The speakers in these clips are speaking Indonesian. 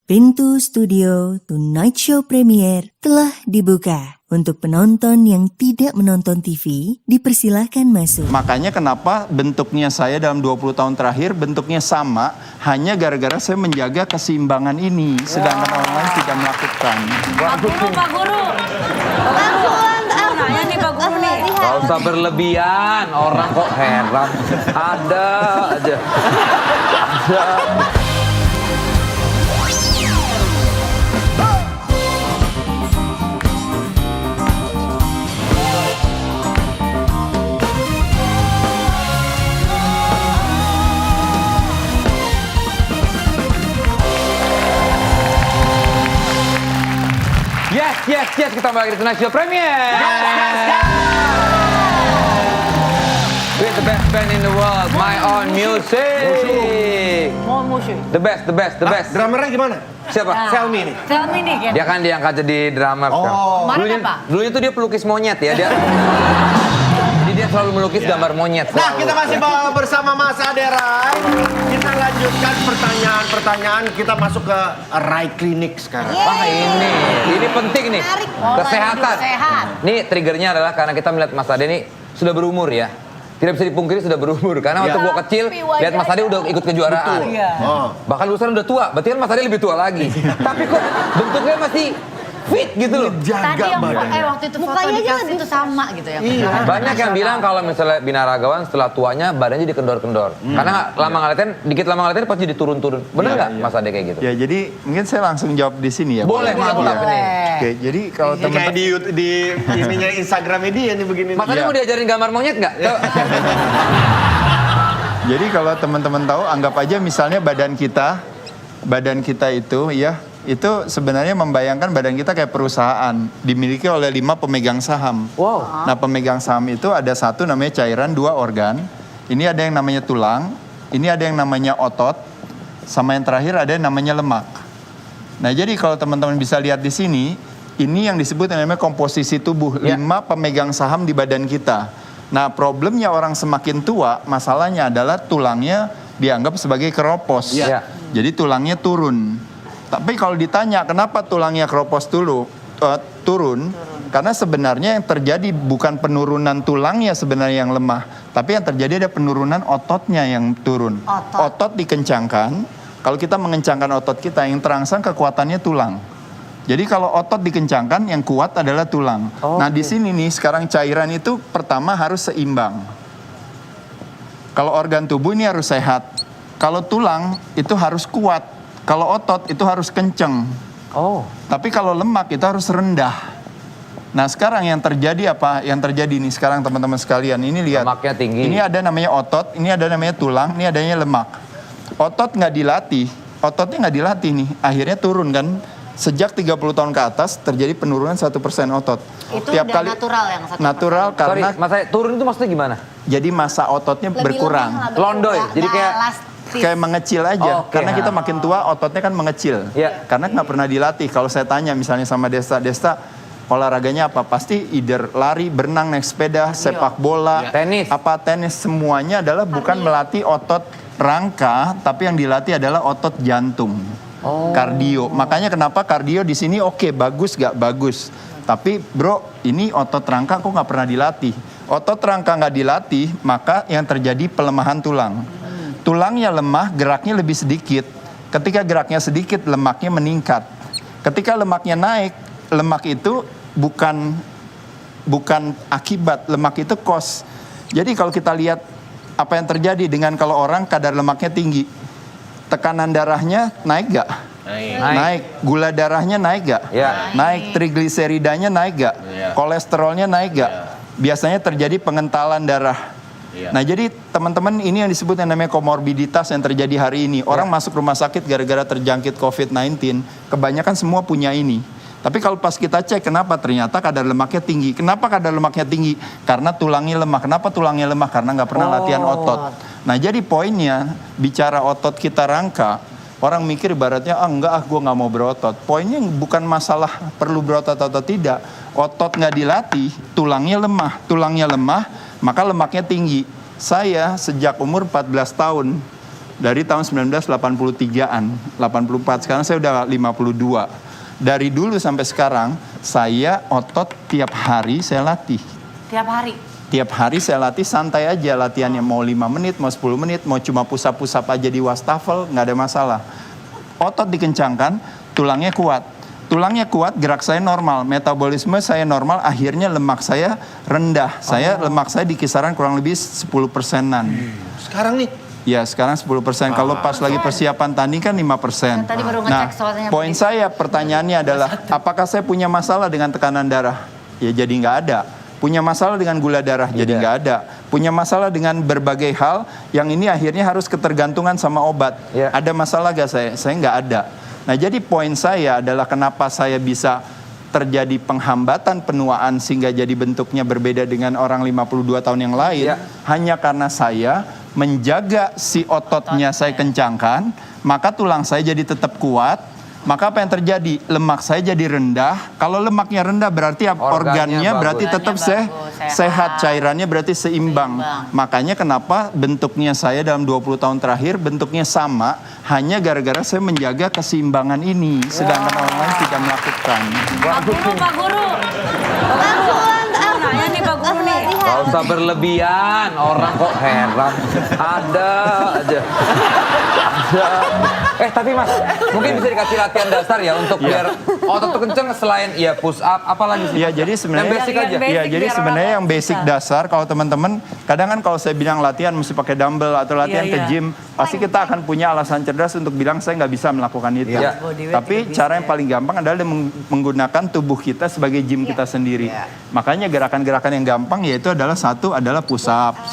Pintu studio Tonight Show Premier telah dibuka. Untuk penonton yang tidak menonton TV, dipersilahkan masuk. Makanya kenapa bentuknya saya dalam 20 tahun terakhir bentuknya sama, hanya gara-gara saya menjaga keseimbangan ini, sedangkan orang lain tidak melakukan. Pak Guru. Nanya nih Pak Guru nih. Gak usah berlebihan, orang kok heran. Ada aja. Ada. Yes, kita kembali di Tonight Show Premier. With the best band in the world, My Own Music. The best. Drummernya gimana? Siapa? Selmi nih. Selmi nih kan. Dia kan diangkat jadi drummer sekarang. Kemarin apa? Dulunya tuh dia pelukis monyet ya. Jadi dia selalu melukis gambar monyet. Nah, selalu. kita masih bersama Mas Aderai. Kita lanjutkan pertanyaan-pertanyaan. Kita masuk ke Rai Klinik sekarang. Wah ini penting nih. Pola Kesehatan. hidup sehat. Nih triggernya adalah karena kita melihat Mas Ade ini sudah berumur ya. Tidak bisa dipungkiri sudah berumur. Karena waktu gua kecil, lihat Mas Ade udah ikut kejuaraan. Oh. Bahkan lulusan udah tua, berarti kan Mas Ade lebih tua lagi. Tapi kok bentuknya masih fit gitu loh. Tadi Jaga yang badannya. waktu itu foto dikasih itu sama gitu ya. Banyak yang bilang kalau misalnya binaragawan setelah tuanya badannya dikendor-kendor. Karena lama ngeliatin, dikit lama ngeliatin pasti diturun-turun. Bener nggak Mas Ade kayak gitu? Ya jadi mungkin saya langsung jawab di sini ya. Boleh, mantap nih. Oke, jadi kalau Kayak teman-teman di ininya Instagramnya dia nih begini. Mas Ade mau diajarin gambar monyet nggak? Jadi kalau teman-teman tahu, anggap aja misalnya badan kita itu ya, itu sebenarnya membayangkan badan kita kayak perusahaan, dimiliki oleh 5 pemegang saham. Wow. Nah, pemegang saham itu ada satu namanya cairan, 2 organ. Ini ada yang namanya tulang, ini ada yang namanya otot, sama yang terakhir ada yang namanya lemak. Nah, jadi kalau teman-teman bisa lihat di sini, ini yang disebut namanya komposisi tubuh, 5 pemegang saham di badan kita. Nah, problemnya orang semakin tua, masalahnya adalah tulangnya dianggap sebagai keropos. Iya. Jadi tulangnya turun. Tapi kalau ditanya kenapa tulangnya keropos turun, karena sebenarnya yang terjadi bukan penurunan tulangnya sebenarnya yang lemah, tapi yang terjadi ada penurunan ototnya yang turun. Otot dikencangkan, kalau kita mengencangkan otot kita, yang terangsang kekuatannya tulang. Jadi kalau otot dikencangkan, yang kuat adalah tulang. Nah di sini nih sekarang cairan itu pertama harus seimbang. Kalau organ tubuh ini harus sehat. Kalau tulang itu harus kuat. Kalau otot itu harus kenceng. Tapi kalau lemak itu harus rendah. Nah sekarang yang terjadi apa? Yang terjadi nih sekarang teman-teman sekalian. Ini lihat. Lemaknya tinggi. Ini ada namanya otot, ini ada namanya tulang, ini adanya lemak. Otot nggak dilatih, ototnya nggak dilatih nih. Akhirnya turun kan. Sejak 30 tahun ke atas terjadi penurunan 1% otot. Itu Tiap udah kali natural yang 1%. natural Sorry, karena Mas Ade, turun itu maksudnya gimana? jadi masa ototnya berkurang. Londoy, jadi kayak Kayak mengecil aja, Oke. karena kita makin tua ototnya kan mengecil. Iya. Karena nggak pernah dilatih. Kalau saya tanya misalnya sama Desta, olahraganya apa? Pasti either lari, berenang, naik sepeda, sepak bola, Tenis. tenis, semuanya adalah bukan melatih otot rangka, tapi yang dilatih adalah otot jantung. Kardio. Makanya kenapa kardio di sini oke, bagus gak bagus. Tapi bro, ini otot rangka kok nggak pernah dilatih. Otot rangka nggak dilatih, maka yang terjadi pelemahan tulang. Tulangnya lemah, geraknya lebih sedikit. Ketika geraknya sedikit, lemaknya meningkat. Ketika lemaknya naik, lemak itu bukan akibat, lemak itu cost. Jadi kalau kita lihat apa yang terjadi dengan kalau orang kadar lemaknya tinggi, tekanan darahnya naik gak? Naik. Gula darahnya naik gak? Ya. Naik. Trigliseridanya naik gak? Kolesterolnya naik gak? Biasanya terjadi pengentalan darah. Nah jadi teman-teman ini yang disebut yang namanya komorbiditas yang terjadi hari ini. Orang masuk rumah sakit gara-gara terjangkit COVID-19, kebanyakan semua punya ini. Tapi kalau pas kita cek kenapa ternyata kadar lemaknya tinggi. Kenapa kadar lemaknya tinggi? Karena tulangnya lemah. Kenapa tulangnya lemah? Karena nggak pernah latihan otot. Nah jadi poinnya bicara otot kita rangka, orang mikir ibaratnya gue nggak mau berotot. Poinnya bukan masalah perlu berotot atau tidak. Otot nggak dilatih, tulangnya lemah, maka lemaknya tinggi. Saya sejak umur 14 tahun Dari tahun 1983-an, 84, sekarang saya udah 52. Dari dulu sampai sekarang, saya otot tiap hari saya latih. Tiap hari. Tiap hari saya latih, santai aja latihannya. Mau 5 menit, mau 10 menit, mau cuma pusap-pusap aja di wastafel, nggak ada masalah. Otot dikencangkan, tulangnya kuat. Tulangnya kuat, gerak saya normal, metabolisme saya normal, akhirnya lemak saya rendah. Lemak saya di kisaran kurang lebih 10%-an. Sekarang nih. Ya, sekarang 10%. Kalau pas lagi persiapan tanding kan 5%. Tadi baru Nah, ngecek soalnya poin begitu. saya pertanyaannya adalah, apakah saya punya masalah dengan tekanan darah? Ya jadi nggak ada. Punya masalah dengan gula darah? Jadi nggak ada. Punya masalah dengan berbagai hal yang ini akhirnya harus ketergantungan sama obat. Ya. Ada masalah gak saya? Saya nggak ada. Nah, jadi poin saya adalah kenapa saya bisa terjadi penghambatan penuaan sehingga jadi bentuknya berbeda dengan orang 52 tahun yang lain. Ya. Hanya karena saya menjaga si ototnya saya kencangkan, maka tulang saya jadi tetap kuat. Maka apa yang terjadi? Lemak saya jadi rendah. Kalau lemaknya rendah berarti organnya bagus. berarti tetap Organnya bagus, sehat. Cairannya berarti seimbang. Makanya kenapa bentuknya saya dalam 20 tahun terakhir bentuknya sama, hanya gara-gara saya menjaga keseimbangan ini. Sedangkan orang lain tidak melakukan. Pak Guru, Pak Guru. Nanya nih Pak Guru nih. Gak usah berlebihan, orang kok heran. Ada aja. Ada. Tapi Mas, mungkin bisa dikasih latihan dasar ya untuk biar otot tuh kenceng selain push up, apalagi sih? Ya, jadi sebenarnya yang basic aja. Yang Ya, basic jadi biar sebenarnya orang yang basic bisa. dasar kalau teman-teman kadang kan kalau saya bilang latihan mesti pakai dumbbell atau latihan Iya, ke iya. gym, pasti kita akan punya alasan cerdas untuk bilang saya nggak bisa melakukan itu. Iya. Bodyweight Tapi juga cara bisa yang paling gampang adalah menggunakan tubuh kita sebagai gym kita sendiri. Makanya gerakan-gerakan yang gampang yaitu adalah satu adalah push ups.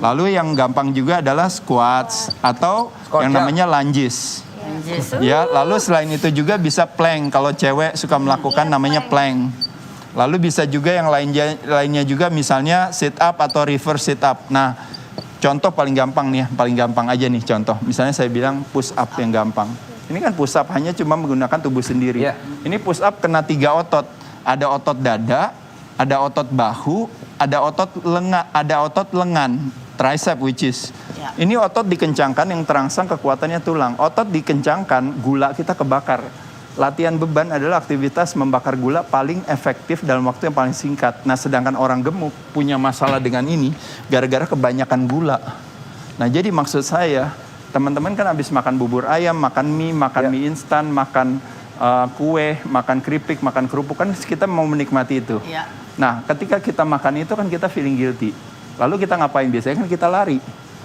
Lalu yang gampang juga adalah squats atau Squat yang jump. namanya lunges. Yesus. Ya, lalu selain itu juga bisa plank. Kalau cewek suka melakukan namanya plank. Lalu bisa juga yang lainnya juga misalnya sit up atau reverse sit up. Nah, contoh paling gampang nih, paling gampang aja nih contoh. Misalnya saya bilang push up yang gampang. Ini kan push up hanya cuma menggunakan tubuh sendiri. Iya. Ini push up kena 3 otot. Ada otot dada, ada otot bahu, ada otot lengan, tricep which is. Ini otot dikencangkan yang terangsang kekuatannya tulang. Otot dikencangkan, gula kita kebakar. Latihan beban adalah aktivitas membakar gula paling efektif dalam waktu yang paling singkat. Nah, sedangkan orang gemuk punya masalah dengan ini gara-gara kebanyakan gula. Nah, jadi maksud saya, teman-teman kan habis makan bubur ayam, makan mie instan, makan kue, makan keripik, makan kerupuk, kan kita mau menikmati itu. Iya. Nah, ketika kita makan itu kan kita feeling guilty. Lalu kita ngapain? Biasanya kan kita lari.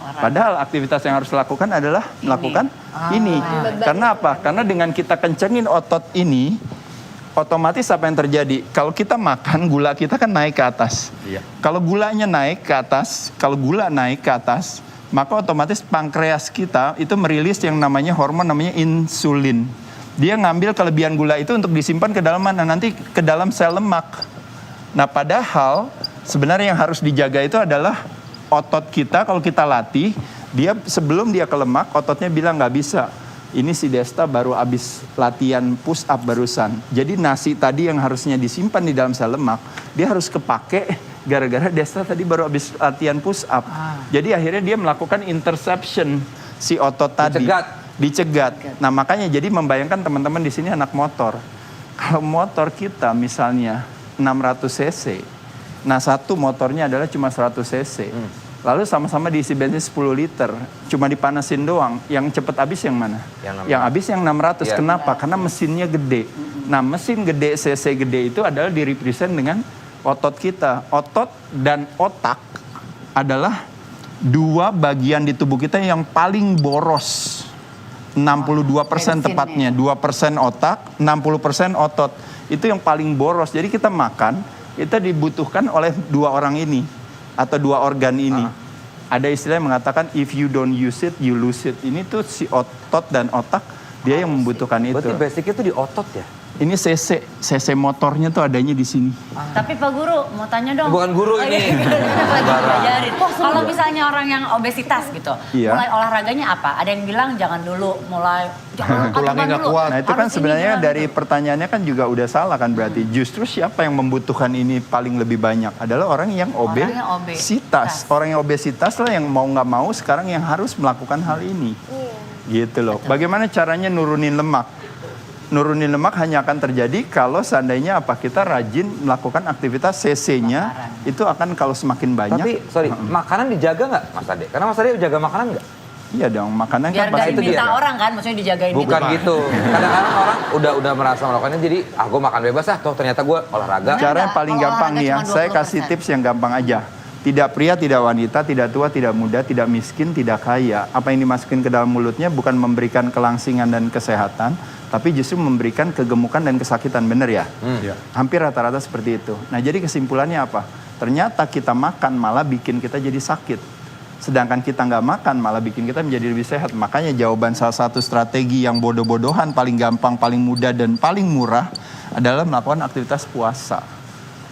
Padahal aktivitas yang harus dilakukan adalah melakukan ini. Karena apa? Karena dengan kita kencengin otot ini, otomatis apa yang terjadi? Kalau kita makan, gula kita kan naik ke atas. Kalau gulanya naik ke atas, maka otomatis pankreas kita itu merilis yang namanya hormon namanya insulin. Dia ngambil kelebihan gula itu untuk disimpan ke dalam mana? Nanti ke dalam sel lemak. Nah, padahal sebenarnya yang harus dijaga itu adalah otot kita. Kalau kita latih, dia sebelum dia ke lemak, ototnya bilang nggak bisa. Ini si Desta baru habis latihan push up barusan. Jadi nasi tadi yang harusnya disimpan di dalam sel lemak, dia harus kepake gara-gara Desta tadi baru habis latihan push up. Jadi akhirnya dia melakukan interception si otot tadi. Dicegat. Nah, makanya jadi membayangkan teman-teman di sini anak motor. Kalau motor kita misalnya 600 cc, nah satu motornya adalah cuma 100 cc. Lalu sama-sama diisi bensin 10 liter, cuma dipanasin doang. Yang cepat habis yang mana? Yang habis yang 600. Ya. Kenapa? Karena mesinnya gede. Nah, mesin gede, cc gede itu adalah direpresent dengan otot kita. Otot dan otak adalah dua bagian di tubuh kita yang paling boros. 62% tepatnya, 2% otak, 60% otot. Itu yang paling boros. Jadi kita makan, kita dibutuhkan oleh dua orang ini atau dua organ ini. Ada istilah yang mengatakan if you don't use it, you lose it. Ini tuh si otot dan otak dia yang membutuhkan itu. Berarti basicnya itu di otot ya? Ini CC motornya tuh adanya di sini. Tapi Pak Guru, mau tanya dong. Bukan guru ini. Lagi belajarin. Kalau misalnya orang yang obesitas gitu, Iya. mulai olahraganya apa? Ada yang bilang jangan dulu mulai, jangan angkat Tulangnya beban nggak dulu. kuat. Nah itu kan Harus ini sebenarnya gimana dari gitu. pertanyaannya kan juga udah salah kan berarti. Justru siapa yang membutuhkan ini paling lebih banyak adalah orang yang Orang yang obesitas. Orang yang obesitas lah yang mau nggak mau sekarang yang harus melakukan hal ini. Gitu loh. Bagaimana caranya nurunin lemak? Nurunin lemak hanya akan terjadi kalau seandainya kita rajin melakukan aktivitas CC-nya itu akan kalau semakin banyak. Tapi sorry, makanan dijaga nggak Mas Ade? Karena Mas Ade jaga makanan nggak? Iya dong, makanan Biar kan gak pasti itu diminta dia. orang kan, maksudnya dijagain Bukan gitu. gitu. Kadang-kadang orang udah merasa melakukannya jadi gue makan bebas toh ternyata gue olahraga. Cara yang paling Kalau gampang nih ya, olahraga saya cuma kasih 20%. tips yang gampang aja. Tidak pria, tidak wanita, tidak tua, tidak muda, tidak miskin, tidak kaya. Apa yang dimasukin ke dalam mulutnya bukan memberikan kelangsingan dan kesehatan, tapi justru memberikan kegemukan dan kesakitan, bener ya? Hampir rata-rata seperti itu. Nah jadi kesimpulannya apa? Ternyata kita makan malah bikin kita jadi sakit. Sedangkan kita nggak makan malah bikin kita menjadi lebih sehat. Makanya jawaban salah satu strategi yang bodoh-bodohan, paling gampang, paling mudah, dan paling murah adalah melakukan aktivitas puasa.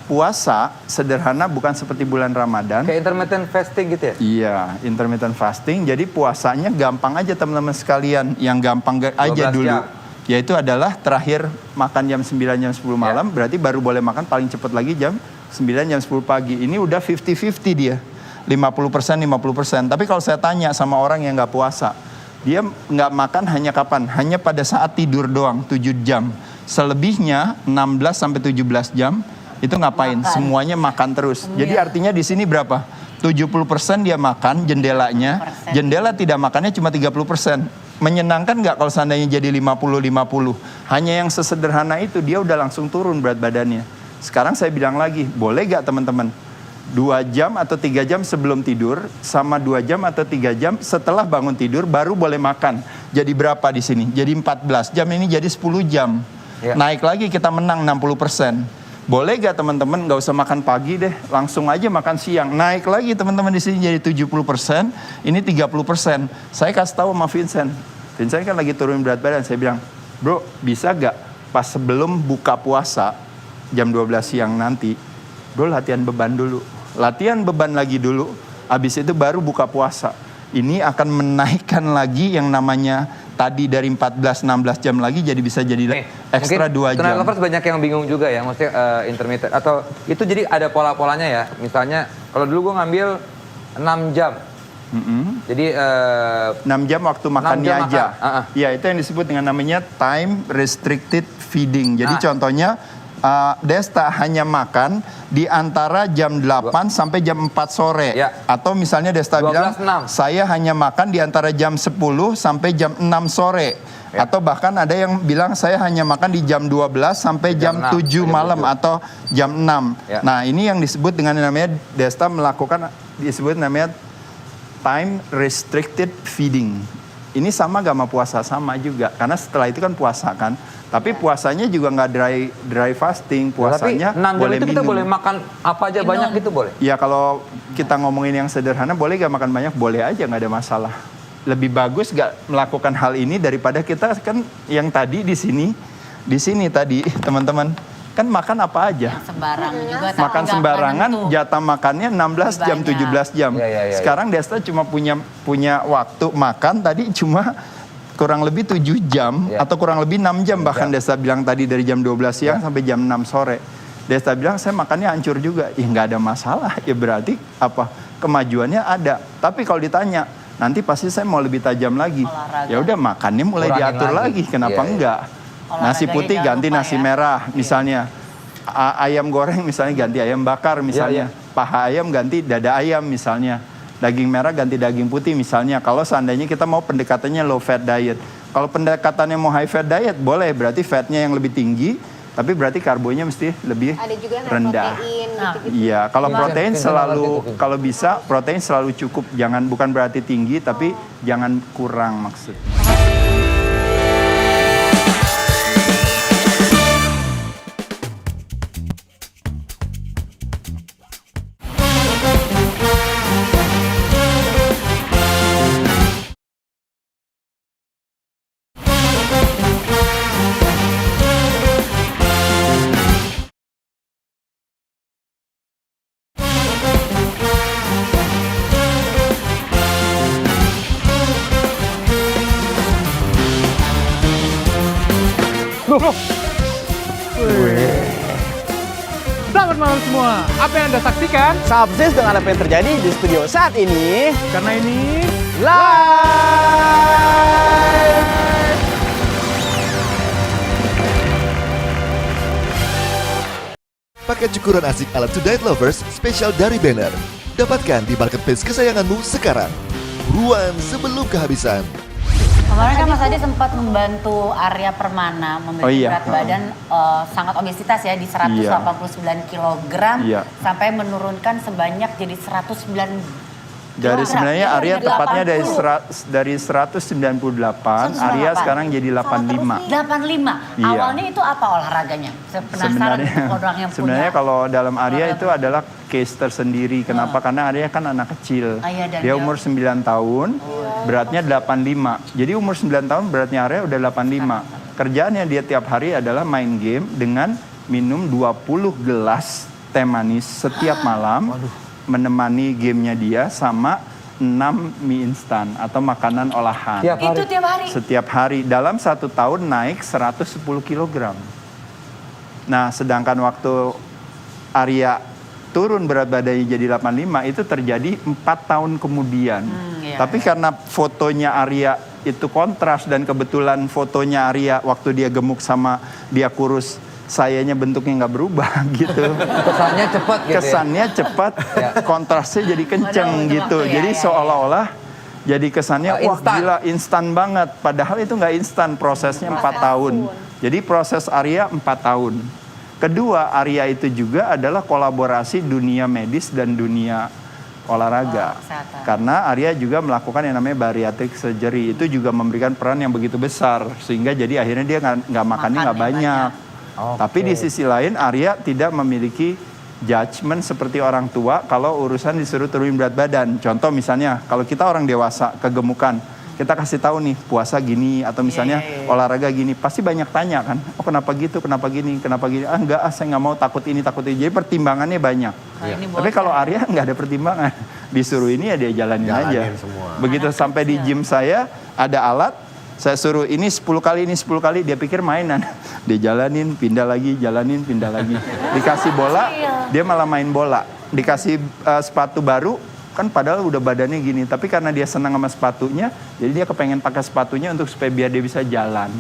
Puasa sederhana bukan seperti bulan Ramadan. Kayak intermittent fasting gitu ya? Iya, intermittent fasting. Jadi puasanya gampang aja teman-teman sekalian. Yang gampang aja 12 dulu. jam. Yaitu adalah terakhir makan jam 9, jam 10 malam. Berarti baru boleh makan paling cepat lagi jam 9, jam 10 pagi. Ini udah 50-50 dia. 50%, 50%. Tapi kalau saya tanya sama orang yang nggak puasa. Dia nggak makan hanya kapan? Hanya pada saat tidur doang, 7 jam. Selebihnya 16 sampai 17 jam. Itu ngapain? Semuanya makan terus. Jadi artinya di sini berapa? 70% dia makan jendelanya. Jendela tidak makannya cuma 30%. Menyenangkan nggak kalau seandainya jadi 50-50? Hanya yang sesederhana itu dia udah langsung turun berat badannya. Sekarang saya bilang lagi, boleh nggak teman-teman? 2 jam atau 3 jam sebelum tidur sama 2 jam atau 3 jam setelah bangun tidur baru boleh makan. Jadi berapa di sini? Jadi 14 jam, ini jadi 10 jam. Ya. Naik lagi kita menang 60%. Boleh gak teman-teman nggak usah makan pagi deh, langsung aja makan siang. Naik lagi teman-teman di sini jadi 70%, ini 30%. Saya kasih tahu sama Vincent. Vincent kan lagi turun berat badan. Saya bilang, bro bisa gak pas sebelum buka puasa jam 12 siang nanti, bro latihan beban dulu. Latihan beban lagi dulu, habis itu baru buka puasa. Ini akan menaikkan lagi yang namanya tadi dari 14-16 jam lagi jadi bisa jadi ekstra 2 jam. Tonight Lovers banyak yang bingung juga ya, maksudnya intermittent atau itu jadi ada pola-polanya ya. Misalnya kalau dulu gue ngambil 6 jam. Jadi 6 jam waktu makannya jam aja. makan. Ya itu yang disebut dengan namanya time restricted feeding. Jadi contohnya Desta hanya makan di antara jam 8 sampai jam 4 sore. Ya. Atau misalnya Desta 12, bilang, 6. saya hanya makan di antara jam 10 sampai jam 6 sore. Ya. Atau bahkan ada yang bilang saya hanya makan di jam 12 sampai jam 7 malam atau jam 6. Ya. Nah ini yang disebut dengan namanya Desta melakukan, disebut namanya time restricted feeding. Ini sama gak sama puasa? Sama juga. Karena setelah itu kan puasa kan. Tapi puasanya juga nggak dry fasting, puasanya tapi 6 jam boleh itu kita minum. boleh makan apa aja banyak gitu boleh? Ya kalau kita ngomongin yang sederhana, boleh gak makan banyak? Boleh aja, nggak ada masalah. Lebih bagus gak melakukan hal ini daripada kita kan yang tadi di sini tadi teman-teman kan makan apa aja. Sembarang juga. tapi Makan nggak sembarangan, menentu. jatah makannya 16 jam, Banyak. 17 jam. Ya. Sekarang Desta cuma punya waktu makan tadi cuma kurang lebih 7 jam atau kurang lebih 6 jam bahkan Desta bilang tadi dari jam 12 siang sampai jam 6 sore. Desta bilang saya makannya hancur juga. Ya nggak ada masalah. Ya berarti apa? Kemajuannya ada. Tapi kalau ditanya, nanti pasti saya mau lebih tajam lagi. Olahraga. Ya udah makannya mulai Kurangin diatur lagi. lagi. Kenapa Iya. enggak? Olahraganya Nasi putih jangan ganti lupa nasi ya. merah misalnya. Ayam goreng misalnya ganti ayam bakar misalnya. Paha ayam ganti dada ayam misalnya. Daging merah ganti daging putih misalnya. Kalau seandainya kita mau pendekatannya low fat diet. Kalau pendekatannya mau high fat diet boleh, berarti fatnya yang lebih tinggi, tapi berarti karbonya mesti lebih Ada juga high rendah. protein gitu-gitu. Iya, kalau protein Vincent selalu ngerti itu. kalau bisa protein selalu cukup. Jangan, bukan berarti tinggi tapi jangan kurang maksud. Selamat malam semua. Apa yang Anda saksikan? Subsis dengan apa yang terjadi di studio saat ini. Karena ini Live! Paket cukuran asik ala Tonight Lovers spesial dari Banner. Dapatkan di marketplace kesayanganmu sekarang. Buruan sebelum kehabisan. Kemarin kan Mas Ade sempat membantu Arya Permana memiliki berat badan sangat obesitas ya di 189 kg sampai menurunkan sebanyak jadi 109 Dari sebenarnya Arya tepatnya dari 198, Arya sekarang jadi 85. 85. Iya. Awalnya itu apa olahraganya? Saya penasaran untuk orang yang sebenarnya punya. kalau dalam Arya itu adalah case tersendiri. Kenapa? Karena Arya kan anak kecil. Iya, dan Dia umur 9 tahun, beratnya 85. Jadi umur 9 tahun beratnya Arya udah 85. Kerjaannya dia tiap hari adalah main game dengan minum 20 gelas teh manis setiap malam. Menemani gamenya dia sama 6 mie instan atau makanan olahan. Itu tiap hari? Setiap hari. Dalam 1 tahun naik 110 kg. Nah, sedangkan waktu Arya turun berat badannya jadi 85 itu terjadi 4 tahun kemudian. Tapi karena fotonya Arya itu kontras dan kebetulan fotonya Arya waktu dia gemuk sama dia kurus, sayanya bentuknya nggak berubah gitu. Kesannya cepat gitu. Kesannya cepat, kontrasnya jadi kenceng gitu. Jadi seolah-olah jadi kesannya wah gila instan banget. Padahal itu nggak instan, prosesnya 4 tahun. Jadi proses Arya 4 tahun. Kedua, Arya itu juga adalah kolaborasi dunia medis dan dunia olahraga. Karena Arya juga melakukan yang namanya bariatric surgery. Itu juga memberikan peran yang begitu besar. Sehingga jadi akhirnya dia nggak makannya nggak banyak. Tapi di sisi lain Arya tidak memiliki judgement seperti orang tua kalau urusan disuruh turunin berat badan. Contoh misalnya kalau kita orang dewasa kegemukan, kita kasih tahu nih puasa gini atau misalnya olahraga gini, pasti banyak tanya kan, oh kenapa gitu, kenapa gini, ah enggak, saya nggak mau, takut ini, takut ini. Jadi pertimbangannya banyak. Tapi kalau Arya nggak ada pertimbangan, disuruh ini ya dia jalanin aja. Semua. Begitu sampai di gym saya ada alat, saya suruh ini 10 kali, dia pikir mainan. Dia jalanin, pindah lagi, pindah lagi. Dikasih bola, dia malah main bola. Dikasih sepatu baru, kan padahal udah badannya gini. Tapi karena dia senang sama sepatunya, jadi dia kepengen pakai sepatunya untuk supaya biar dia bisa jalan.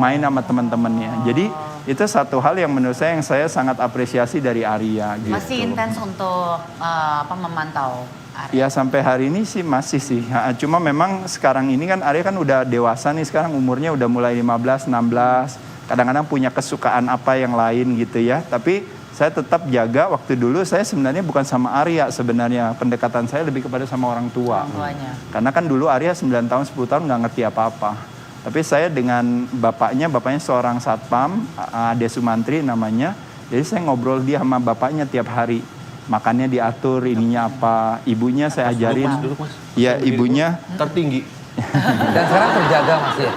Main sama teman-temannya. Jadi itu satu hal yang menurut saya yang saya sangat apresiasi dari Arya. Gitu. Masih intens untuk memantau Arya? Ya sampai hari ini sih masih sih. Cuma memang sekarang ini kan Arya kan udah dewasa nih, sekarang umurnya udah mulai 15, 16. Kadang-kadang punya kesukaan apa yang lain gitu ya. Tapi saya tetap jaga, waktu dulu saya sebenarnya bukan sama Arya sebenarnya. Pendekatan saya lebih kepada sama orang tua. Karena kan dulu Arya 9 tahun, 10 tahun nggak ngerti apa-apa. Tapi saya dengan bapaknya seorang satpam, Ade Sumantri namanya. Jadi saya ngobrol dia sama bapaknya tiap hari. Makannya diatur, ininya apa. Ibunya saya ajarin. Ya ibunya. Tertinggi. Dan sekarang terjaga masih ya,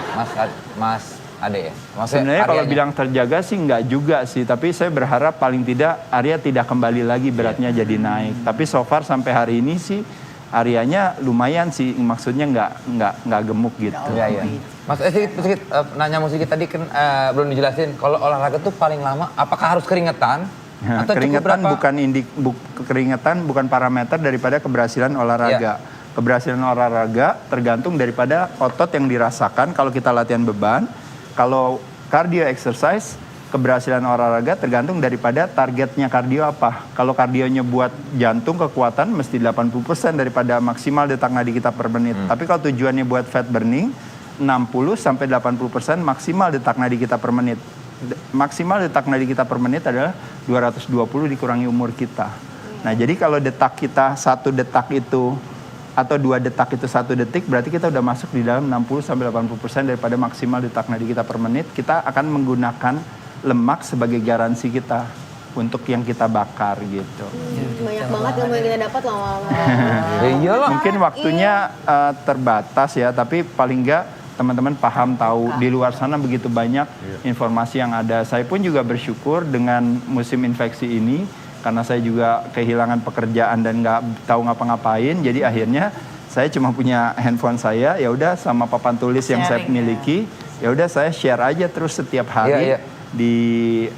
Mas Ade ya? Sebenarnya kalau bilang terjaga sih enggak juga sih. Tapi saya berharap paling tidak Arya tidak kembali lagi beratnya jadi naik. Tapi so far sampai hari ini sih Aryanya lumayan sih. Maksudnya nggak gemuk gitu. Iya. Mas sedikit nanya musik tadi kan belum dijelasin. Kalau olahraga tuh paling lama apakah harus keringetan? Atau keringetan bukan parameter daripada keberhasilan olahraga. Keberhasilan olahraga tergantung daripada otot yang dirasakan kalau kita latihan beban. Kalau cardio exercise, keberhasilan olahraga tergantung daripada targetnya kardio apa. Kalau kardionya buat jantung kekuatan mesti 80% daripada maksimal detak nadi kita per menit. Tapi kalau tujuannya buat fat burning, 60-80% maksimal detak nadi kita per menit. Maksimal detak nadi kita per menit adalah 220 dikurangi umur kita. Nah jadi kalau detak kita 1 detak itu atau 2 detak itu 1 detik, berarti kita udah masuk di dalam 60-80% daripada maksimal detak nadi kita per menit. Kita akan menggunakan lemak sebagai garansi kita untuk yang kita bakar gitu. Banyak banget ilmu yang kita dapat Iyalah. Mungkin waktunya terbatas ya, tapi paling enggak teman-teman paham tahu di luar sana begitu banyak informasi yang ada. Saya pun juga bersyukur dengan musim infeksi ini karena saya juga kehilangan pekerjaan dan nggak tahu ngapa-ngapain. Jadi akhirnya saya cuma punya handphone saya, ya udah sama papan tulis yang saya miliki. Ya udah saya share aja terus setiap hari di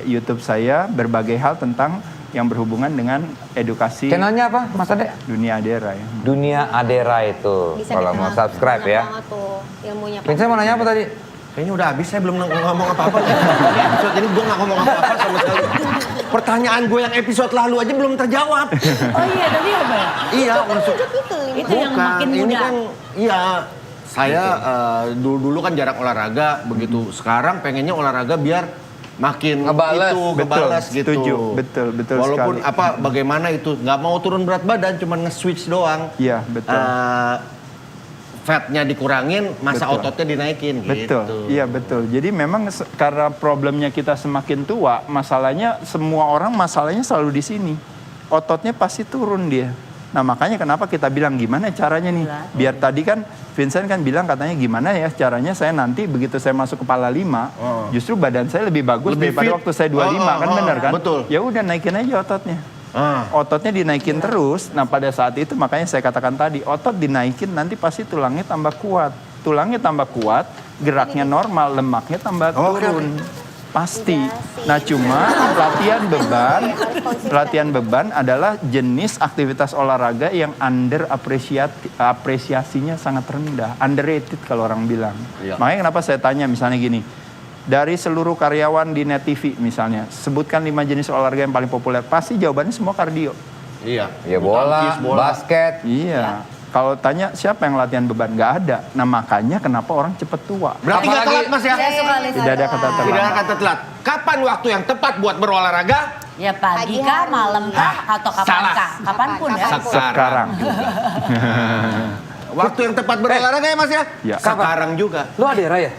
YouTube saya berbagai hal tentang yang berhubungan dengan edukasi. Channelnya apa, Mas Ade? Dunia Adera ya. Dunia Adera itu. Bisa Kalau mau subscribe ya. Vincent mau nanya apa tadi? Kayaknya udah habis, saya belum ngomong apa-apa. Episode ini gue gak ngomong apa-apa sama sekali. Pertanyaan gue yang episode lalu aja belum terjawab. Oh iya, tapi apa ya? Iya, maksud Itu yang makin ini muda. kan, iya. Saya dulu kan jarang olahraga, begitu. Sekarang pengennya olahraga biar makin ngebalas gitu. Setuju, betul Walaupun sekali. bagaimana itu, nggak mau turun berat badan, cuma nge-switch doang. Iya, betul. Fatnya dikurangin, masa ototnya dinaikin betul. gitu. Iya betul. Jadi memang karena problemnya kita semakin tua, masalahnya semua orang masalahnya selalu di sini. Ototnya pasti turun dia. Nah makanya kenapa kita bilang gimana caranya nih? Biar tadi kan Vincent kan bilang katanya gimana ya caranya saya nanti begitu saya masuk kepala 5, justru badan saya lebih bagus daripada waktu saya 25 kan benar kan? Betul. Ya udah naikin aja ototnya. Ototnya dinaikin terus. Nah pada saat itu makanya saya katakan tadi otot dinaikin nanti pasti tulangnya tambah kuat. Tulangnya tambah kuat, geraknya normal, lemaknya tambah turun. Pasti. Nah cuma latihan beban adalah jenis aktivitas olahraga yang apresiasinya sangat rendah. Underrated kalau orang bilang. Makanya kenapa saya tanya misalnya gini. Dari seluruh karyawan di Net TV misalnya, sebutkan 5 jenis olahraga yang paling populer. Pasti jawabannya semua kardio. Iya. Ya bola, basket. Iya. Kalau tanya siapa yang latihan beban, nggak ada. Nah makanya kenapa orang cepet tua. Berarti nggak telat Mas ya? Tidak ada kata telat. Tidak ada kata telat. Kapan waktu yang tepat buat berolahraga? Ya pagi kah, malam kah, atau kapan kah? Kapanpun ya. Sekarang. Waktu yang tepat berolahraga ya Mas ya? Ya. Sekarang juga. Lu Adera ya?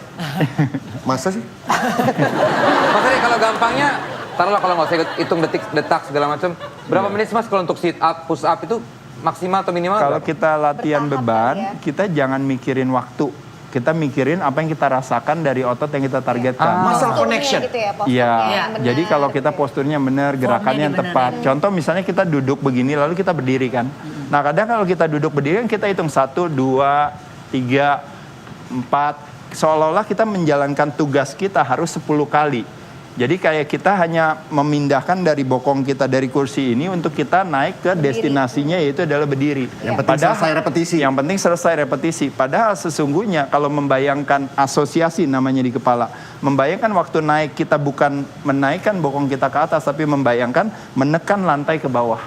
Masa sih? Mas Ade kalau gampangnya, taruhlah kalau nggak usah hitung detak segala macam. Berapa menit Mas kalau untuk sit up, push up itu maksimal atau minimal? Kalau kita latihan beban, kita jangan mikirin waktu. Kita mikirin apa yang kita rasakan dari otot yang kita targetkan. Muscle connection. Iya, jadi kalau kita posturnya benar, gerakannya yang tepat. Contoh misalnya kita duduk begini, lalu kita berdiri kan. Nah kadang kalau kita duduk berdiri kan kita hitung 1, 2, 3, 4. Seolah-olah kita menjalankan tugas kita harus 10 kali. Jadi kayak kita hanya memindahkan dari bokong kita dari kursi ini untuk kita naik ke destinasinya yaitu adalah berdiri. Yang penting selesai repetisi. Yang penting selesai repetisi. Padahal sesungguhnya kalau membayangkan asosiasi namanya di kepala. Membayangkan waktu naik kita bukan menaikkan bokong kita ke atas tapi membayangkan menekan lantai ke bawah.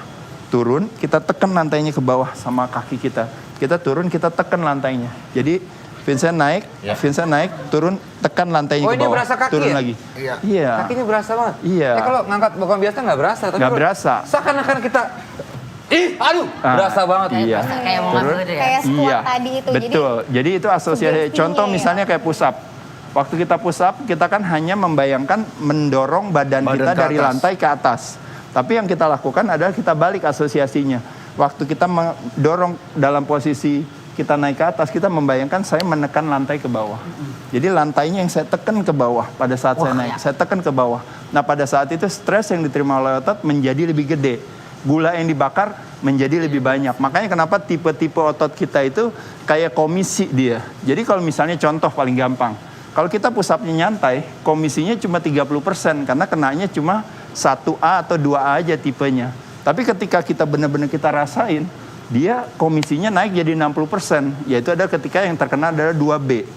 Turun, kita tekan lantainya ke bawah sama kaki kita. Kita turun, kita tekan lantainya. Jadi Vincent naik, turun, tekan lantainya ke bawah. Oh ini berasa kaki turun ya? lagi. Iya. Kakinya berasa banget? Iya. Kalau ngangkat bokong biasa nggak berasa. Tapi nggak berasa. Seakan-akan kita, berasa banget. Iya. Kayak mau ngambil ya. Kayak squat tadi itu. Betul. Jadi itu asosiasi. Contoh misalnya kayak push up. Waktu kita push up, kita kan hanya membayangkan mendorong badan kita dari lantai ke atas. Tapi yang kita lakukan adalah kita balik asosiasinya. Waktu kita mendorong dalam posisi kita naik ke atas, kita membayangkan saya menekan lantai ke bawah. Jadi lantainya yang saya tekan ke bawah pada saat saya naik. Saya tekan ke bawah. Nah pada saat itu stres yang diterima oleh otot menjadi lebih gede. Gula yang dibakar menjadi lebih banyak. Makanya kenapa tipe-tipe otot kita itu kayak komisi dia. Jadi kalau misalnya contoh paling gampang. Kalau kita push up-nya nyantai, komisinya cuma 30% karena kenanya cuma 1A atau 2A aja tipenya. Tapi ketika kita benar-benar kita rasain, dia komisinya naik jadi 60%, yaitu adalah ketika yang terkena adalah 2B.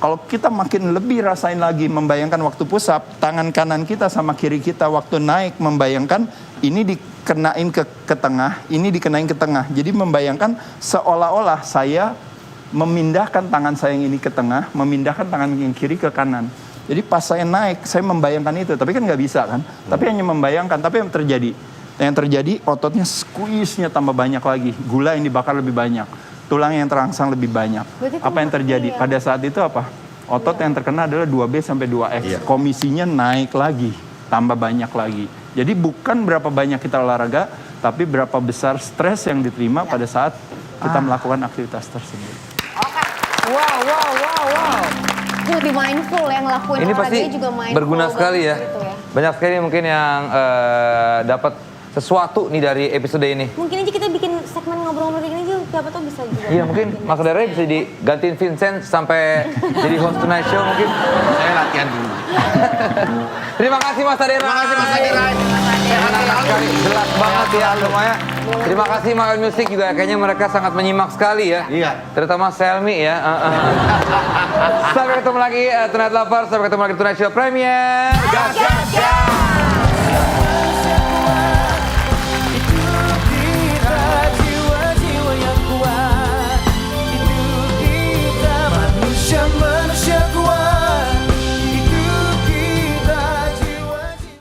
Kalau kita makin lebih rasain lagi membayangkan waktu push up, tangan kanan kita sama kiri kita waktu naik membayangkan ini dikenain ke tengah, ini dikenain ke tengah. Jadi membayangkan seolah-olah saya memindahkan tangan saya yang ini ke tengah, memindahkan tangan yang kiri ke kanan. Jadi pas saya naik, saya membayangkan itu, tapi kan nggak bisa kan? Tapi hanya membayangkan, tapi yang terjadi? Yang terjadi ototnya squeeze-nya tambah banyak lagi. Gula yang dibakar lebih banyak. Tulang yang terangsang lebih banyak. Apa yang terjadi? Pada saat itu apa? Otot yang terkena adalah 2B sampai 2X. Komisinya naik lagi. Tambah banyak lagi. Jadi bukan berapa banyak kita olahraga, tapi berapa besar stres yang diterima pada saat kita melakukan aktivitas tersebut. Wow. Lebih mindful yang ngelakuin ini pasti juga mindful. Berguna sekali ya. Gitu ya. Banyak sekali mungkin yang dapat sesuatu nih dari episode ini. Mungkin aja kita bikin segmen ngobrol-ngobrol kayak gini juga, siapa tuh bisa juga. Iya mungkin Mas Dere bisa digantiin Vincent sampai jadi host Tonight Show mungkin. Saya latihan dulu. Terima kasih Mas Dere. Terima kasih Mas Dere. Enak sekali, jelas banget ya semuanya. Terima kasih Makan Music juga, kayaknya mereka sangat menyimak sekali ya. Iya. Terutama Selmi ya. Sampai ketemu lagi Tonight Lovers, sampai ketemu lagi Tonight Show Premier. Gas!